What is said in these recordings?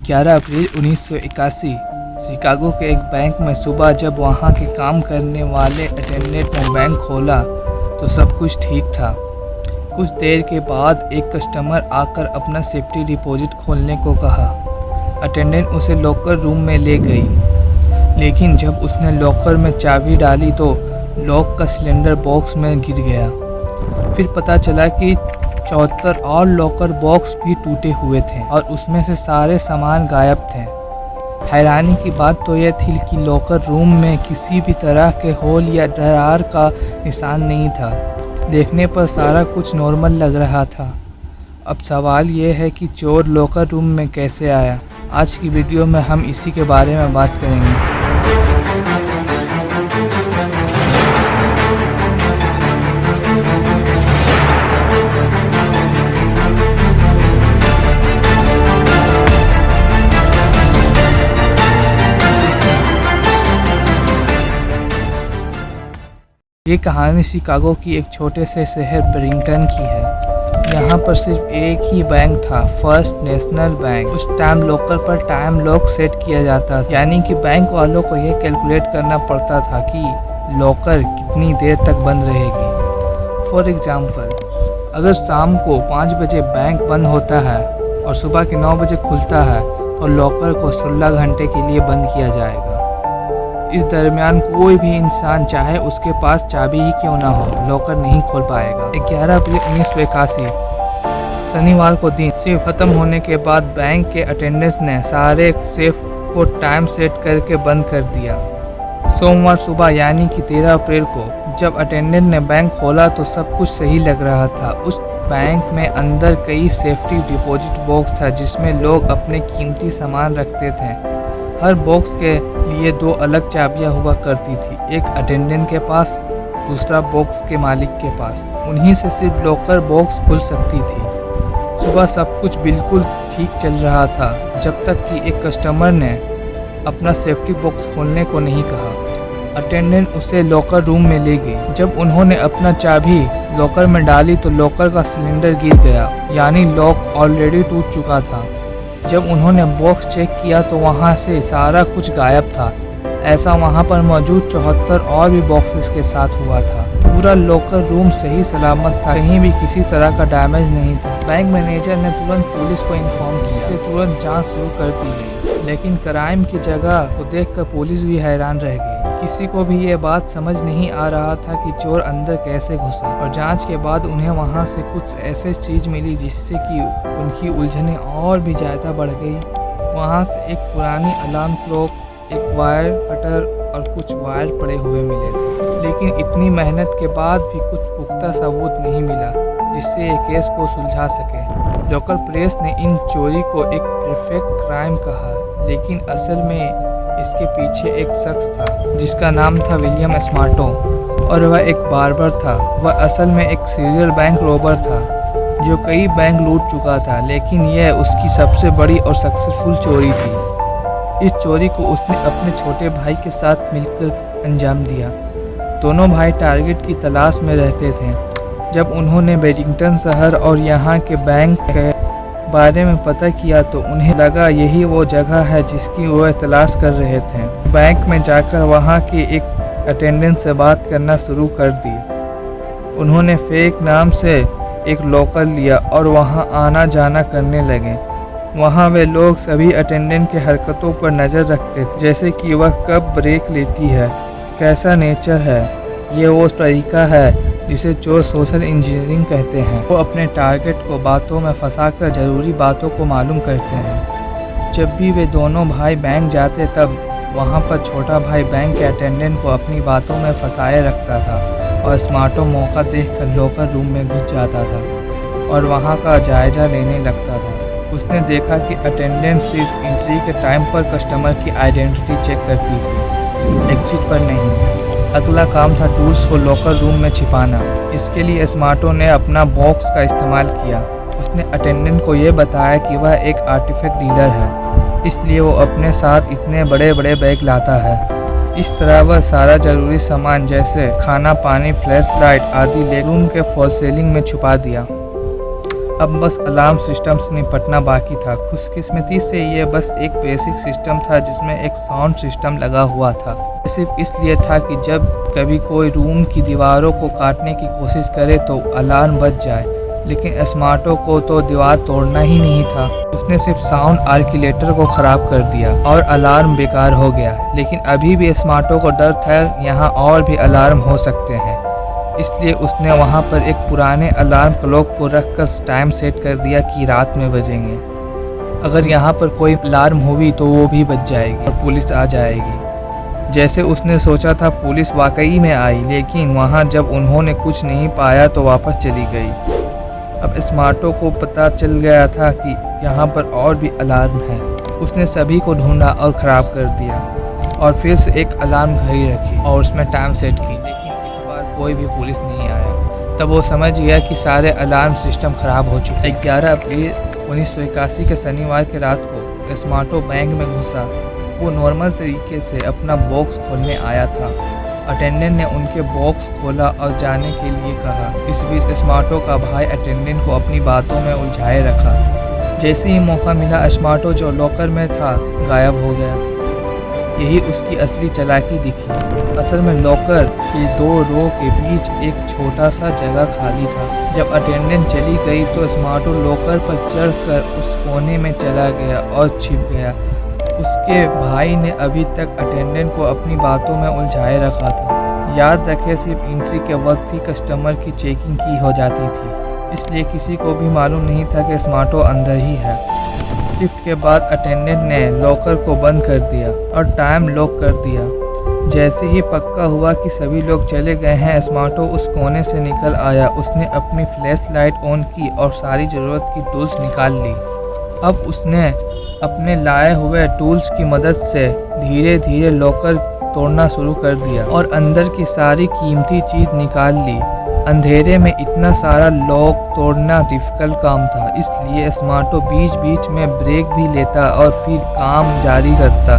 11 अप्रैल 1981 Chicago के एक bank में सुबह जब वहां के काम करने वाले अटेंडेंट ने बैंक खोला तो सब कुछ ठीक था। कुछ देर के बाद एक कस्टमर आकर अपना सेफ्टी डिपॉजिट खोलने को कहा। अटेंडेंट उसे लॉकर रूम में ले गई, लेकिन जब उसने लॉकर में चाबी डाली तो लॉक का सिलेंडर बॉक्स में गिर गया। फिर पता चला कि 74 और लॉकर बॉक्स भी टूटे हुए थे और उसमें से सारे सामान गायब थे। हैरानी की बात तो यह थी कि लॉकर रूम में किसी भी तरह के होल या दरार का निशान नहीं था। देखने पर सारा कुछ नॉर्मल लग रहा था। अब सवाल यह है कि चोर लॉकर रूम में कैसे आया। आज की वीडियो में हम इसी के बारे में बात करेंगे। ये कहानी शिकागो की एक छोटे से शहर ब्रिंगटन की है। यहाँ पर सिर्फ एक ही बैंक था, फर्स्ट नेशनल बैंक। उस टाइम लॉकर पर टाइम लॉक सेट किया जाता था, यानी कि बैंक वालों को यह कैलकुलेट करना पड़ता था कि लॉकर कितनी देर तक बंद रहेगी। फॉर एग्जाम्पल, अगर शाम को 5 बजे बैंक बंद होता है और सुबह के 9 बजे खुलता है तो लॉकर को 16 घंटे के लिए बंद किया जाएगा। इस दरमियान कोई भी इंसान, चाहे उसके पास चाबी ही क्यों ना हो, लॉकर नहीं खोल पाएगा। 11 अप्रैल 1981 शनिवार को दिन सेफ खत्म होने के बाद बैंक के अटेंडेंट्स ने सारे सेफ को टाइम सेट करके बंद कर दिया। सोमवार सुबह यानी कि 13 अप्रैल को जब अटेंडेंट ने बैंक खोला तो सब कुछ सही लग रहा था। उस बैंक में अंदर कई सेफ्टी डिपॉजिट बॉक्स था जिसमें लोग अपने कीमती सामान रखते थे। हर बॉक्स के लिए 2 अलग चाबियां हुआ करती थी, एक अटेंडेंट के पास, दूसरा बॉक्स के मालिक के पास। उन्हीं से सिर्फ लॉकर बॉक्स खुल सकती थी। सुबह सब कुछ बिल्कुल ठीक चल रहा था जब तक कि एक कस्टमर ने अपना सेफ्टी बॉक्स खोलने को नहीं कहा। अटेंडेंट उसे लॉकर रूम में ले गई। जब उन्होंने अपना चाबी लॉकर में डाली तो लॉकर का सिलेंडर गिर गया, यानी लॉक ऑलरेडी टूट चुका था। जब उन्होंने बॉक्स चेक किया तो वहां से सारा कुछ गायब था। ऐसा वहां पर मौजूद 74 और भी बॉक्सेस के साथ हुआ था। पूरा लॉकर रूम सही सलामत था, कहीं भी किसी तरह का डैमेज नहीं था। बैंक मैनेजर ने तुरंत पुलिस को इन्फॉर्म किया, तुरंत जांच शुरू कर दी गई। लेकिन क्राइम की जगह को देखकर पुलिस भी हैरान रह गई। किसी को भी ये बात समझ नहीं आ रहा था कि चोर अंदर कैसे घुसा, और जांच के बाद उन्हें वहां से कुछ ऐसी चीज मिली जिससे कि उनकी उलझनें और भी ज़्यादा बढ़ गई। वहां से एक पुरानी अलार्म क्लॉक, एक वायर कटर और कुछ वायर पड़े हुए मिले थे। लेकिन इतनी मेहनत के बाद भी कुछ पुख्ता सबूत नहीं मिला जिससे ये केस को सुलझा सके। लोकल प्रेस ने इन चोरी को एक परफेक्ट क्राइम कहा, लेकिन असल में इसके पीछे एक शख्स था जिसका नाम था विलियम स्मार्टो, और वह एक बार्बर था। वह असल में एक सीरियल बैंक रॉबर था जो कई बैंक लूट चुका था, लेकिन यह उसकी सबसे बड़ी और सक्सेसफुल चोरी थी। इस चोरी को उसने अपने छोटे भाई के साथ मिलकर अंजाम दिया। दोनों भाई टारगेट की तलाश में रहते थे। जब उन्होंने ब्रिंगटन शहर और यहाँ के बैंक के बारे में पता किया तो उन्हें लगा यही वो जगह है जिसकी वह तलाश कर रहे थे। बैंक में जाकर वहाँ के एक अटेंडेंट से बात करना शुरू कर दी। उन्होंने फेक नाम से एक लॉकर लिया और वहाँ आना जाना करने लगे। वहाँ वे लोग सभी अटेंडेंट के हरकतों पर नज़र रखते थे, जैसे कि वह कब ब्रेक लेती है, कैसा नेचर है। ये वो तरीका है जिसे चोर सोशल इंजीनियरिंग कहते हैं। वो अपने टारगेट को बातों में फंसाकर ज़रूरी बातों को मालूम करते हैं। जब भी वे दोनों भाई बैंक जाते तब वहाँ पर छोटा भाई बैंक के अटेंडेंट को अपनी बातों में फंसाए रखता था और स्मार्टो मौका देखकर लॉकर रूम में घुस जाता था और वहाँ का जायजा लेने लगता था। उसने देखा कि अटेंडेंट सिर्फ एंट्री के टाइम पर कस्टमर की आइडेंटिटी चेक करती थी, एग्जिट पर नहीं। अगला काम था टूल्स को लॉकर रूम में छिपाना। इसके लिए स्मार्टो ने अपना बॉक्स का इस्तेमाल किया। उसने अटेंडेंट को ये बताया कि वह एक आर्टिफैक्ट डीलर है, इसलिए वो अपने साथ इतने बड़े बड़े बैग लाता है। इस तरह वह सारा जरूरी सामान जैसे खाना, पानी, फ्लैश लाइट आदि रूम के फॉल सीलिंग में छुपा दिया। अब बस अलार्म सिस्टम से निपटना बाकी था। खुशकिस्मती से ये बस एक बेसिक सिस्टम था जिसमें एक साउंड सिस्टम लगा हुआ था। सिर्फ इसलिए था कि जब कभी कोई रूम की दीवारों को काटने की कोशिश करे तो अलार्म बज जाए, लेकिन स्मार्टो को तो दीवार तोड़ना ही नहीं था। उसने सिर्फ साउंड आर्किलेटर को ख़राब कर दिया और अलार्म बेकार हो गया। लेकिन अभी भी स्मार्टो को डर था यहाँ और भी अलार्म हो सकते हैं, इसलिए उसने वहाँ पर एक पुराने अलार्म क्लॉक को रखकर टाइम सेट कर दिया कि रात में बजेंगे। अगर यहाँ पर कोई अलार्म हुई तो वो भी बज जाएगी और पुलिस आ जाएगी। जैसे उसने सोचा था पुलिस वाकई में आई, लेकिन वहाँ जब उन्होंने कुछ नहीं पाया तो वापस चली गई। अब स्मार्टो को पता चल गया था कि यहाँ पर और भी अलार्म है। उसने सभी को ढूंढा और ख़राब कर दिया और फिर से एक अलार्म घड़ी रखी और उसमें टाइम सेट की, लेकिन इस बार कोई भी पुलिस नहीं आया। तब वो समझ गया कि सारे अलार्म सिस्टम ख़राब हो चुके। 11 अप्रैल 1981 के शनिवार के रात को स्मार्टो बैंक में घुसा। वो नॉर्मल तरीके से अपना बॉक्स खोलने आया था। अटेंडेंट ने उनके बॉक्स खोला और जाने के लिए कहा। इस बीच स्मार्टो का भाई अटेंडेंट को अपनी बातों में उलझाए रखा। जैसे ही मौका मिला स्मार्टो जो लॉकर में था गायब हो गया। यही उसकी असली चालाकी दिखी। असल में लॉकर के 2 रो के बीच एक छोटा सा जगह खाली था। जब अटेंडेंट चली गई तो स्मार्टो लॉकर पर चढ़कर उस कोने में चला गया और छिप गया। उसके भाई ने अभी तक अटेंडेंट को अपनी बातों में उलझाए रखा था। याद रखे सिर्फ एंट्री के वक्त ही कस्टमर की चेकिंग की हो जाती थी, इसलिए किसी को भी मालूम नहीं था कि स्मार्टो अंदर ही है। शिफ्ट के बाद अटेंडेंट ने लॉकर को बंद कर दिया और टाइम लॉक कर दिया। जैसे ही पक्का हुआ कि सभी लोग चले गए हैं, स्मार्टो उस कोने से निकल आया। उसने अपनी फ्लैश लाइट ऑन की और सारी ज़रूरत की टूल्स निकाल ली। अब उसने अपने लाए हुए टूल्स की मदद से धीरे धीरे लॉकर तोड़ना शुरू कर दिया और अंदर की सारी कीमती चीज़ निकाल ली। अंधेरे में इतना सारा लॉक तोड़ना डिफ़िकल्ट काम था, इसलिए स्मार्टो बीच बीच में ब्रेक भी लेता और फिर काम जारी करता।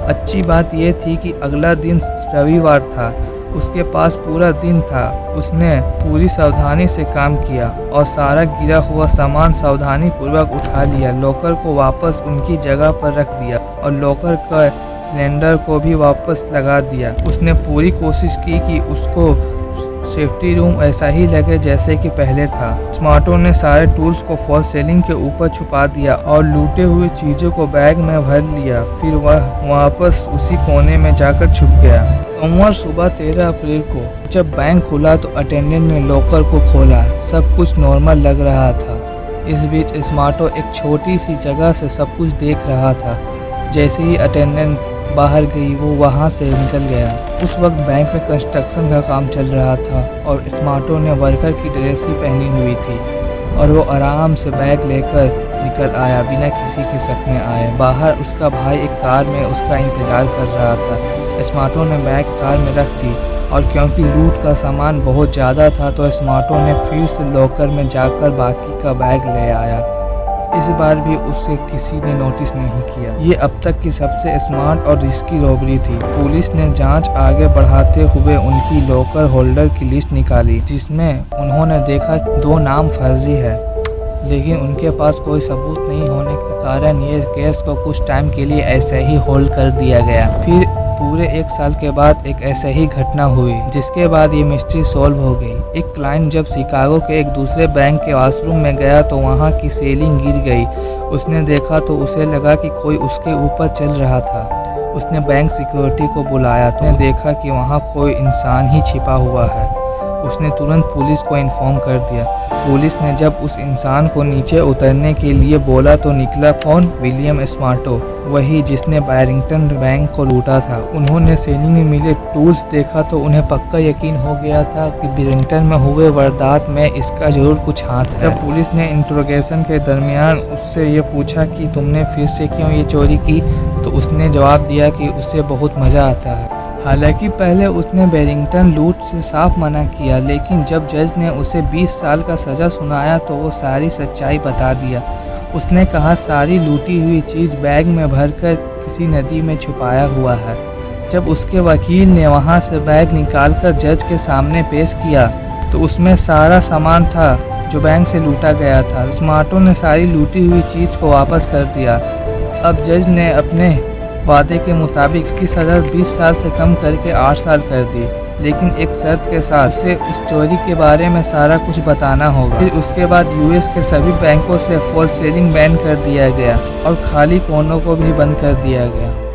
अच्छी बात यह थी कि अगला दिन रविवार था। उसके पास पूरा दिन था। उसने पूरी सावधानी से काम किया और सारा गिरा हुआ सामान सावधानी पूर्वक उठा लिया। लॉकर को वापस उनकी जगह पर रख दिया और लॉकर का सिलेंडर को भी वापस लगा दिया। उसने पूरी कोशिश की कि उसको सेफ्टी रूम ऐसा ही लगे जैसे कि पहले था। स्मार्टो ने सारे टूल्स को फॉल सीलिंग के ऊपर छुपा दिया और लूटे हुए चीज़ों को बैग में भर लिया। फिर वह वापस उसी कोने में जाकर छुप गया। सोमवार सुबह 13 अप्रैल को जब बैंक खुला तो अटेंडेंट ने लॉकर को खोला। सब कुछ नॉर्मल लग रहा था। इस बीच स्मार्टो एक छोटी सी जगह से सब कुछ देख रहा था। जैसे ही अटेंडेंट बाहर गई वो वहाँ से निकल गया। उस वक्त बैंक में कंस्ट्रक्शन का काम चल रहा था और स्मार्टो ने वर्कर की ड्रेस ही पहनी हुई थी और वो आराम से बैग लेकर निकल आया बिना किसी के शक में आए। बाहर उसका भाई एक कार में उसका इंतज़ार कर रहा था। स्मार्टो ने बैग कार में रख दी और क्योंकि लूट का सामान बहुत ज़्यादा था तो स्मार्टो ने फिर से लॉकर में जाकर बाकी का बैग ले आया। इस बार भी उसे किसी ने नोटिस नहीं किया। ये अब तक की सबसे स्मार्ट और रिस्की रॉबरी थी। पुलिस ने जांच आगे बढ़ाते हुए उनकी लॉकर होल्डर की लिस्ट निकाली, जिसमें उन्होंने देखा 2 नाम फर्जी है, लेकिन उनके पास कोई सबूत नहीं होने के कारण ये केस को कुछ टाइम के लिए ऐसे ही होल्ड कर दिया गया। फिर पूरे 1 साल के बाद एक ऐसे ही घटना हुई, जिसके बाद ये मिस्ट्री सॉल्व हो गई। एक क्लाइंट जब शिकागो के एक दूसरे बैंक के वॉशरूम में गया तो वहाँ की सीलिंग गिर गई। उसने देखा तो उसे लगा कि कोई उसके ऊपर चल रहा था। उसने बैंक सिक्योरिटी को बुलाया तो देखा कि वहाँ कोई इंसान ही छिपा हुआ है। उसने तुरंत पुलिस को इन्फॉर्म कर दिया। पुलिस ने जब उस इंसान को नीचे उतरने के लिए बोला तो निकला कौन? विलियम स्मार्टो, वही जिसने बैरिंगटन बैंक को लूटा था। उन्होंने सीलिंग में मिले टूल्स देखा तो उन्हें पक्का यकीन हो गया था कि बैरिंगटन में हुए वारदात में इसका जरूर कुछ हाथ है। पुलिस ने इंट्रोगेशन के दरमियान उससे ये पूछा कि तुमने फिर से क्यों ये चोरी की, तो उसने जवाब दिया कि उसे बहुत मज़ा आता है। हालांकि पहले उसने बैरिंगटन लूट से साफ मना किया, लेकिन जब जज ने उसे 20 साल का सज़ा सुनाया तो वो सारी सच्चाई बता दिया। उसने कहा सारी लूटी हुई चीज़ बैग में भरकर किसी नदी में छुपाया हुआ है। जब उसके वकील ने वहाँ से बैग निकालकर जज के सामने पेश किया तो उसमें सारा सामान था जो बैंक से लूटा गया था। स्मार्टो ने सारी लूटी हुई चीज़ को वापस कर दिया। अब जज ने अपने वादे के मुताबिक इसकी सज़ा 20 साल से कम करके 8 साल कर दी, लेकिन एक शर्त के साथ उसे उस चोरी के बारे में सारा कुछ बताना होगा। फिर उसके बाद यूएस के सभी बैंकों से फॉल्स सेलिंग बैन कर दिया गया और खाली कोनों को भी बंद कर दिया गया।